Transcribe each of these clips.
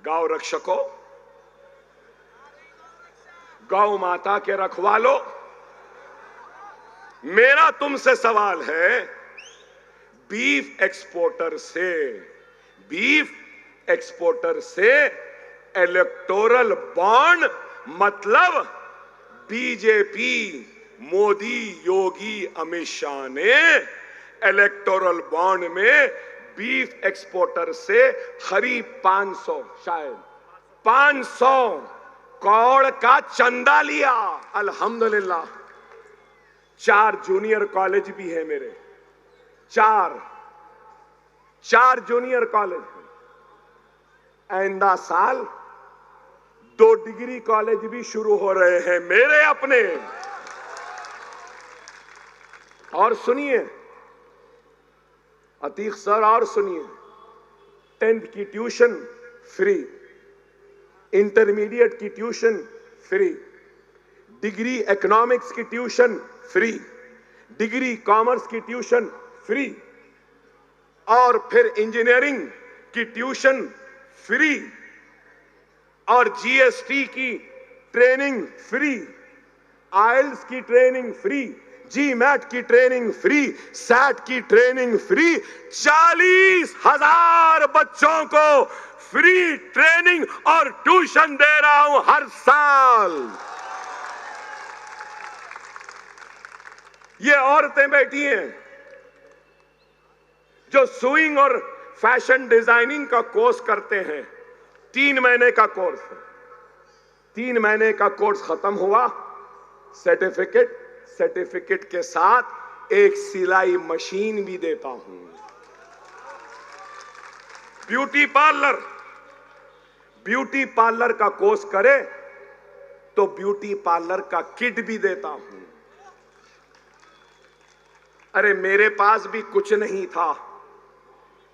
गौ रक्षकों, गौ माता के रखवालों, मेरा तुमसे सवाल है, बीफ एक्सपोर्टर से इलेक्टोरल बॉन्ड मतलब बीजेपी, मोदी, योगी, अमित शाह ने इलेक्टोरल बॉन्ड में बीफ एक्सपोर्टर से करीब 500 शायद 500 करोड़ का चंदा लिया। अल्हम्दुलिल्लाह 4 जूनियर कॉलेज भी है मेरे, 4 जूनियर कॉलेज है। आइंदा साल 2 डिग्री कॉलेज भी शुरू हो रहे हैं मेरे अपने। और सुनिए अतीक सर, और सुनिए, 10th की ट्यूशन फ्री, इंटरमीडिएट की ट्यूशन फ्री, डिग्री इकोनॉमिक्स की ट्यूशन फ्री, डिग्री कॉमर्स की ट्यूशन फ्री, और फिर इंजीनियरिंग की ट्यूशन फ्री, और जीएसटी की ट्रेनिंग फ्री, आइल्स की ट्रेनिंग फ्री, जीमैट की ट्रेनिंग फ्री, सैट की ट्रेनिंग फ्री। 40,000 बच्चों को फ्री ट्रेनिंग और ट्यूशन दे रहा हूं हर साल। ये औरतें बैठी हैं जो सुइंग और फैशन डिजाइनिंग का कोर्स करते हैं, 3 महीने का कोर्स है। 3 महीने का कोर्स खत्म हुआ, सर्टिफिकेट के साथ एक सिलाई मशीन भी देता हूं। ब्यूटी पार्लर का कोर्स करे तो ब्यूटी पार्लर का किट भी देता हूं। अरे मेरे पास भी कुछ नहीं था,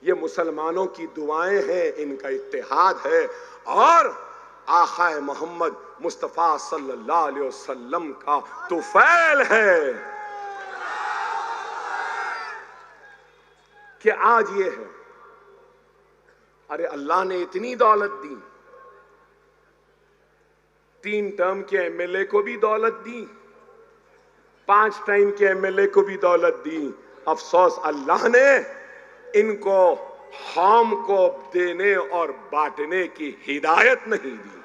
ये मुसलमानों की दुआएं हैं, इनका इत्तेहाद है और आक़ाए मोहम्मद मुस्तफा सल्लल्लाहु अलैहि वसल्लम का तुफैल है कि आज ये है। अरे अल्लाह ने इतनी दौलत दी, 3 टर्म के एमएलए को भी दौलत दी, 5 टाइम के एमएलए को भी दौलत दी। अफसोस अल्लाह ने इनको हम को देने और बांटने की हिदायत नहीं दी।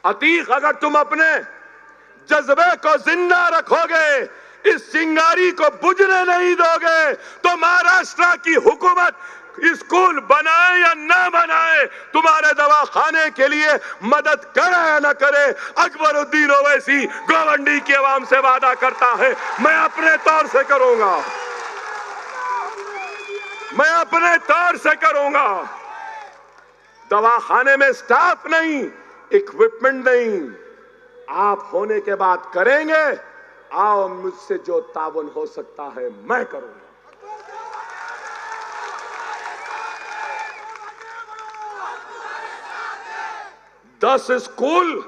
अतीक, अगर तुम अपने जज्बे को जिंदा रखोगे, इस चिंगारी को बुझने नहीं दोगे, तो महाराष्ट्र की हुकूमत स्कूल बनाए या ना बनाए, तुम्हारे दवाखाने के लिए मदद करे या ना करे, अकबरुद्दीन ओवैसी गोवंडी की आवाम से वादा करता है, मैं अपने तौर से करूंगा, मैं अपने तौर से करूंगा। दवाखाने में स्टाफ नहीं, इक्विपमेंट नहीं, आप होने के बाद करेंगे। आओ, मुझसे जो ताउन हो सकता है मैं करूंगा। दस स्कूल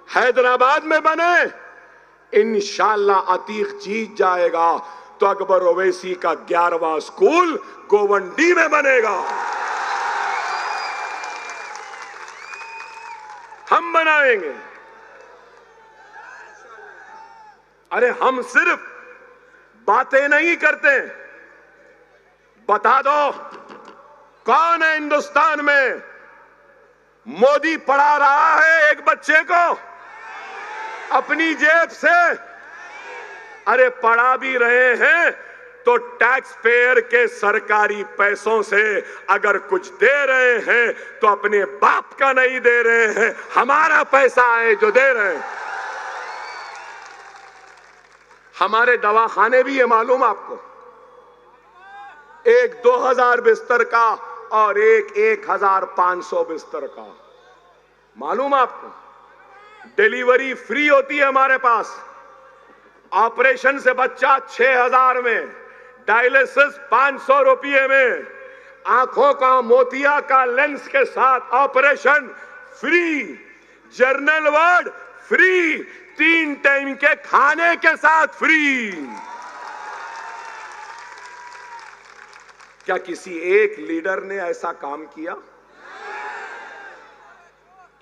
हैदराबाद में बने, इंशाअल्लाह अतीक जीत जाएगा तो अकबर ओवैसी का 11वां स्कूल गोवंडी में बनेगा। हम बनाएंगे। अरे हम सिर्फ बातें नहीं करते, बता दो कौन है हिंदुस्तान में मोदी पढ़ा रहा है एक बच्चे को अपनी जेब से? अरे पढ़ा भी रहे हैं तो टैक्स पेयर के सरकारी पैसों से अगर कुछ दे रहे हैं तो अपने बाप का नहीं दे रहे हैं, हमारा पैसा है जो दे रहे हैं। हमारे दवाखाने भी है, मालूम आपको, एक 2000 बिस्तर का और एक 1500 बिस्तर का, मालूम आपको। डिलीवरी फ्री होती है हमारे पास, ऑपरेशन से बच्चा 6000 में, डायलिसिस 500 रुपये में, आंखों का मोतिया का लेंस के साथ operation free, general ward free, 3 time के खाने के साथ फ्री। क्या किसी एक लीडर ने ऐसा काम किया?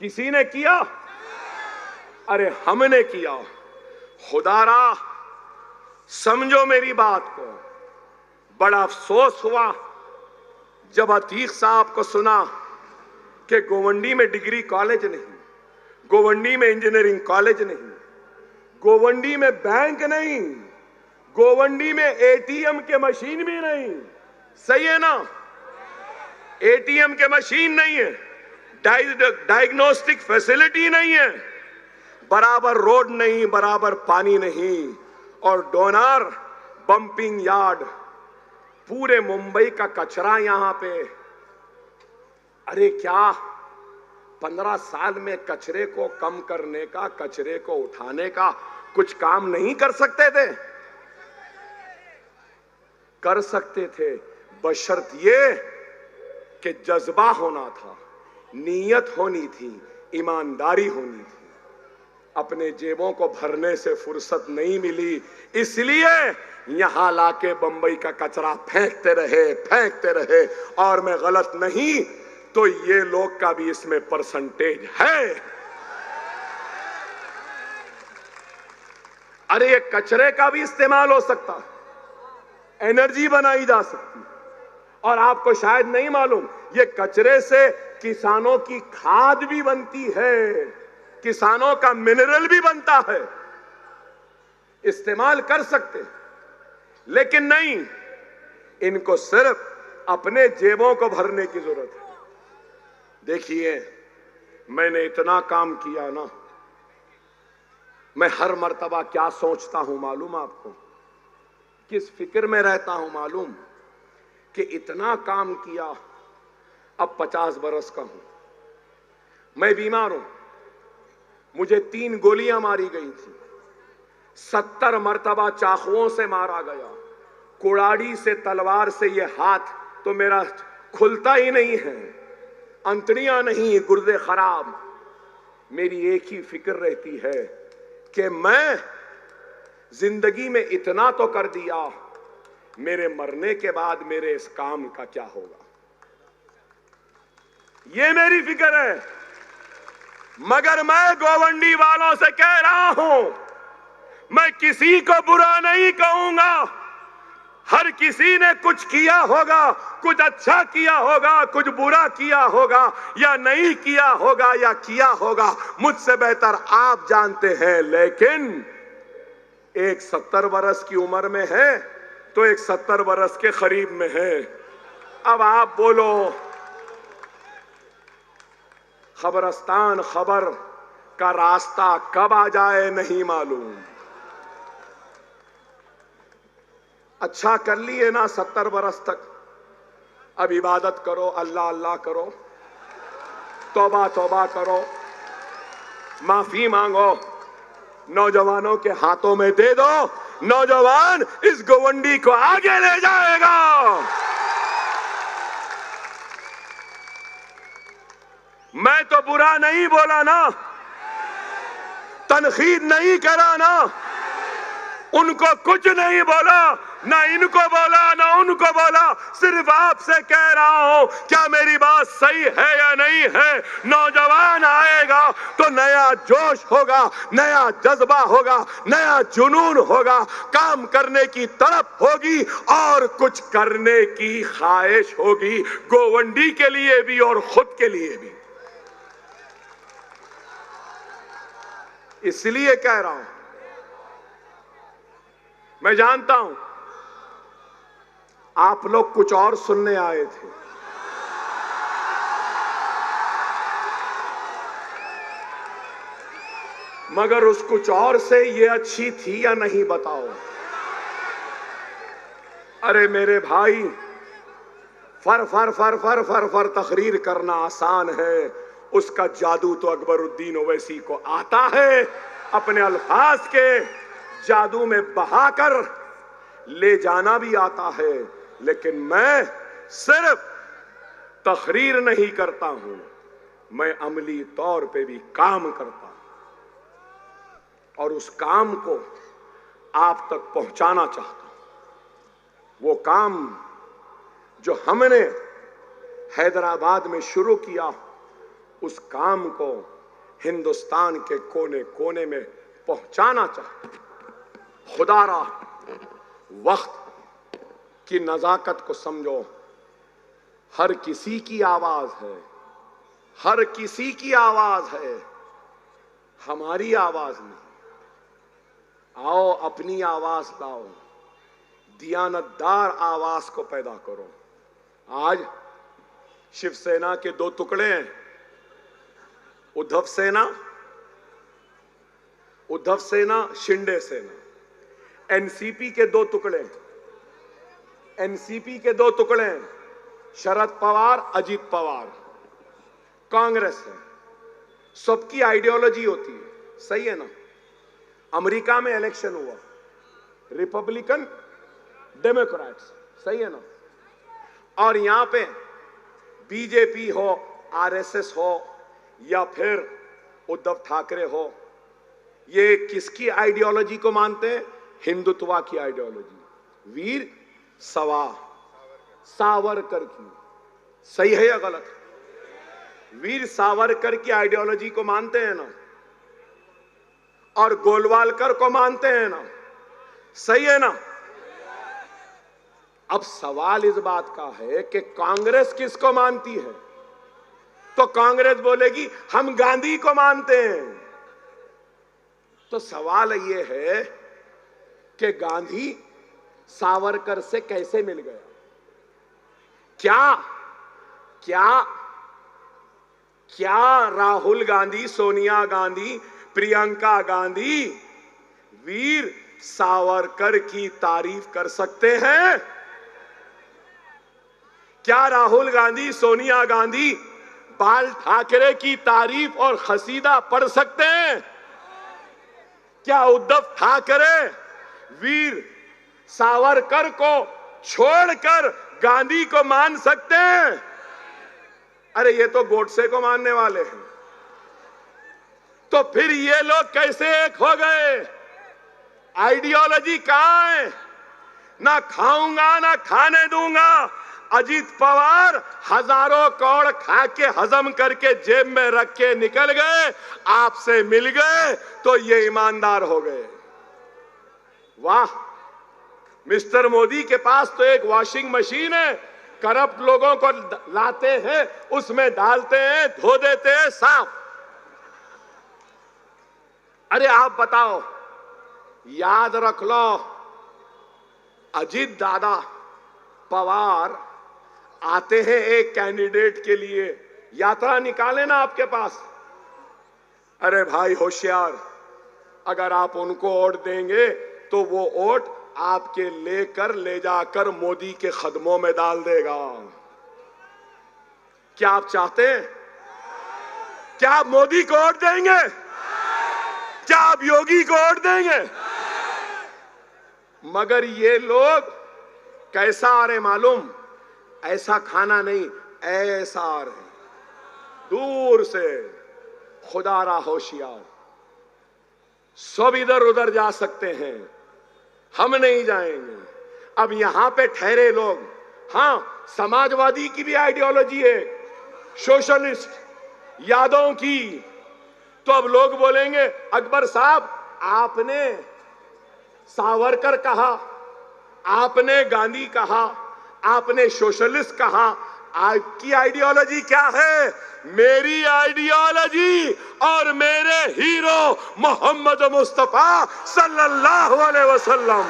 किसी ने किया? अरे हमने किया। खुदारा समझो मेरी बात को। बड़ा अफसोस हुआ जब अतीक साहब को सुना कि गोवंडी में डिग्री कॉलेज नहीं, गोवंडी में इंजीनियरिंग कॉलेज नहीं, गोवंडी में बैंक नहीं, गोवंडी में एटीएम के मशीन भी नहीं। सही है ना? एटीएम के मशीन नहीं है, डायग्नोस्टिक फैसिलिटी नहीं है, बराबर रोड नहीं, बराबर पानी नहीं, और डोनार बंपिंग यार्ड। पूरे मुंबई का कचरा यहां पे। अरे क्या 15 साल में कचरे को कम करने का, कचरे को उठाने का कुछ काम नहीं कर सकते थे? कर सकते थे, बशर्त ये कि जज्बा होना था, नीयत होनी थी, ईमानदारी होनी थी। अपने जेबों को भरने से फुर्सत नहीं मिली, इसलिए यहां लाके बंबई का कचरा फेंकते रहे। और मैं गलत नहीं तो ये लोग का भी इसमें परसेंटेज है। अरे ये कचरे का भी इस्तेमाल हो सकता है, एनर्जी बनाई जा सकती है। और आपको शायद नहीं मालूम, ये कचरे से किसानों की खाद भी बनती है, किसानों का मिनरल भी बनता है। इस्तेमाल कर सकते हैं, लेकिन नहीं, इनको सिर्फ अपने जेबों को भरने की जरूरत है। देखिए, मैंने इतना काम किया ना, मैं हर मर्तबा क्या सोचता हूं मालूम आपको? किस फिक्र में रहता हूं मालूम? कि इतना काम किया, अब 50 बरस का हूं, मैं बीमार हूं, मुझे 3 गोलियां मारी गई थी, 70 मर्तबा चाकुओं से मारा गया, कुड़ाड़ी से, तलवार से ये हाथ तो मेरा खुलता ही नहीं है, अंतड़ियां नहीं, गुर्दे खराब। मेरी एक ही फिक्र रहती है कि मैं जिंदगी में इतना तो कर दिया, मेरे मरने के बाद मेरे इस काम का क्या होगा? ये मेरी फिक्र है। मगर मैं गोवंडी वालों से कह रहा हूं, मैं किसी को बुरा नहीं कहूंगा। हर किसी ने कुछ किया होगा, कुछ अच्छा किया होगा, कुछ बुरा किया होगा, या नहीं किया होगा या किया होगा, मुझसे बेहतर आप जानते हैं। लेकिन एक 70 बरस की उम्र में है तो एक 70 बरस के करीब में है। अब आप बोलो, खबरस्तान खबर का रास्ता कब आ जाए नहीं मालूम। अच्छा कर लिए ना 70 बरस तक, अब इबादत करो, अल्लाह अल्लाह करो, तौबा तौबा करो, माफी मांगो, नौजवानों के हाथों में दे दो, नौजवान इस गोवंडी को आगे ले जाएगा। मैं तो बुरा नहीं बोला ना, तनकीद नहीं करा ना, उनको कुछ नहीं बोला, ना इनको बोला ना उनको बोला, सिर्फ आपसे कह रहा हूं, क्या मेरी बात सही है या नहीं है? नौजवान आएगा तो नया जोश होगा, नया जज्बा होगा, नया जुनून होगा, काम करने की तड़प होगी और कुछ करने की ख्वाहिश होगी, गोवंडी के लिए भी और खुद के लिए भी। इसलिए कह रहा हूं, मैं जानता हूं आप लोग कुछ और सुनने आए थे, मगर उस कुछ और से ये अच्छी थी या नहीं बताओ? अरे मेरे भाई, फर फर फर फर फर फर तकरीर करना आसान है, उसका जादू तो अकबरुद्दीन ओवैसी को आता है, अपने अल्फाज के जादू में बहाकर ले जाना भी आता है। लेकिन मैं सिर्फ तकरीर नहीं करता हूं, मैं अमली तौर पे भी काम करता हूं और उस काम को आप तक पहुंचाना चाहता हूं। वो काम जो हमने हैदराबाद में शुरू किया, उस काम को हिंदुस्तान के कोने कोने में पहुंचाना चाहते। खुदारा वक्त की नजाकत को समझो। हर किसी की आवाज है, हर किसी की आवाज है, हमारी आवाज नहीं। आओ अपनी आवाज लाओ, दियानतदार आवाज को पैदा करो। आज शिवसेना के दो टुकड़े हैं, उद्धव सेना, शिंदे सेना। एनसीपी के दो टुकड़े, एनसीपी के दो टुकड़े हैं, शरद पवार, अजीत पवार। कांग्रेस है, सबकी आइडियोलॉजी होती है, सही है ना। अमेरिका में इलेक्शन हुआ, रिपब्लिकन डेमोक्रेट्स, सही है ना। और यहां पे बीजेपी हो, आरएसएस हो या फिर उद्धव ठाकरे हो, ये किसकी आइडियोलॉजी को मानते हैं? हिंदुत्व की आइडियोलॉजी, वीर सावरकर की। सही है या गलत? वीर सावरकर की आइडियोलॉजी को मानते हैं ना, और गोलवालकर को मानते हैं ना, सही है ना। अब सवाल इस बात का है कि कांग्रेस किसको मानती है? तो कांग्रेस बोलेगी हम गांधी को मानते हैं। तो सवाल यह है कि गांधी सावरकर से कैसे मिल गया? क्या राहुल गांधी, सोनिया गांधी, प्रियंका गांधी वीर सावरकर की तारीफ कर सकते हैं? क्या राहुल गांधी, सोनिया गांधी बाल ठाकरे की तारीफ और खसीदा पढ़ सकते हैं? क्या उद्धव ठाकरे वीर सावरकर को छोड़कर गांधी को मान सकते हैं? अरे ये तो गोडसे को मानने वाले हैं। तो फिर ये लोग कैसे एक हो गए? आइडियोलॉजी कहां है? ना खाऊंगा ना खाने दूंगा। अजीत पवार हजारों करोड़ खा के हजम करके जेब में रख के निकल गए, आपसे मिल गए तो ये ईमानदार हो गए। वाह, मिस्टर मोदी के पास तो एक वॉशिंग मशीन है, करप्ट लोगों को लाते हैं, उसमें डालते हैं, धो देते हैं, साफ। अरे आप बताओ, याद रख लो, अजीत दादा पवार आते हैं एक कैंडिडेट के लिए, यात्रा निकाले ना आपके पास। अरे भाई होशियार, अगर आप उनको वोट देंगे तो वो वोट आपके लेकर ले जाकर मोदी के कदमों में डाल देगा। क्या आप चाहते हैं? क्या आप मोदी को वोट देंगे? क्या आप योगी को वोट देंगे? मगर ये लोग कैसा आ रहे मालूम? ऐसा खाना नहीं, ऐसा आ रहे, दूर से। खुदारा होशियार, सब इधर उधर जा सकते हैं, हम नहीं जाएंगे। अब यहां पे ठहरे लोग, हां, समाजवादी की भी आइडियोलॉजी है, सोशलिस्ट, यादव की। तो अब लोग बोलेंगे अकबर साहब, आपने सावरकर कहा, आपने गांधी कहा, आपने सोशलिस्ट कहा, आपकी आइडियोलॉजी क्या है? मेरी आइडियोलॉजी और मेरे हीरो मोहम्मद मुस्तफा सल्लल्लाहु अलैहि वसल्लम,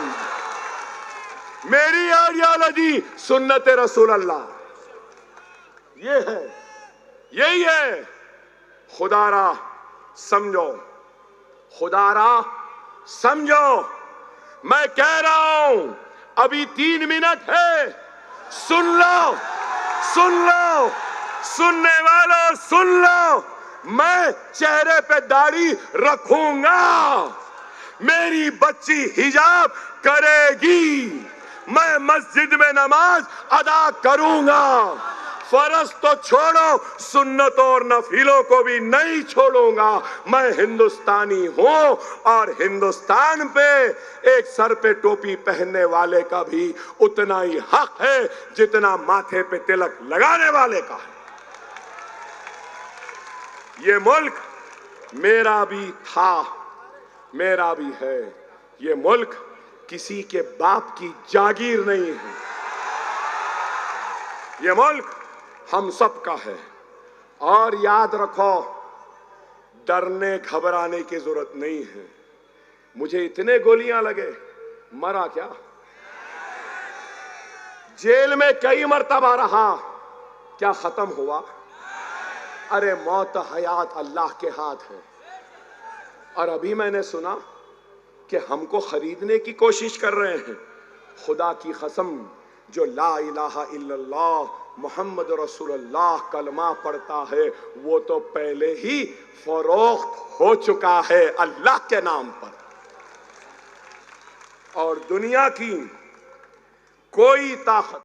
मेरी आइडियोलॉजी सुन्नत रसूल अल्लाह, ये है, यही है। खुदारा समझो, खुदारा समझो, मैं कह रहा हूं, अभी 3 मिनट है, सुन लो, सुन लो, सुनने वालों सुन लो। मैं चेहरे पे दाढ़ी रखूंगा, मेरी बच्ची हिजाब करेगी, मैं मस्जिद में नमाज अदा करूंगा, फर्ज तो छोड़ो, सुन्नतों और नफिलों को भी नहीं छोड़ूंगा। मैं हिंदुस्तानी हूं और हिंदुस्तान पे एक सर पे टोपी पहनने वाले का भी उतना ही हक है जितना माथे पे तिलक लगाने वाले का है। ये मुल्क मेरा भी था, मेरा भी है। ये मुल्क किसी के बाप की जागीर नहीं है। ये मुल्क हम सब का है। और याद रखो, डरने घबराने की जरूरत नहीं है। मुझे इतने गोलियां लगे, मरा क्या? जेल में कई मर्तबा रहा, क्या खत्म हुआ? अरे मौत हयात अल्लाह के हाथ है। और अभी मैंने सुना कि हमको खरीदने की कोशिश कर रहे हैं। खुदा की कसम, जो ला इलाहा इल्लल्लाह मोहम्मद रसूलुल्लाह कलमा पढ़ता है वो तो पहले ही फरोख्त हो चुका है अल्लाह के नाम पर। और दुनिया की कोई ताकत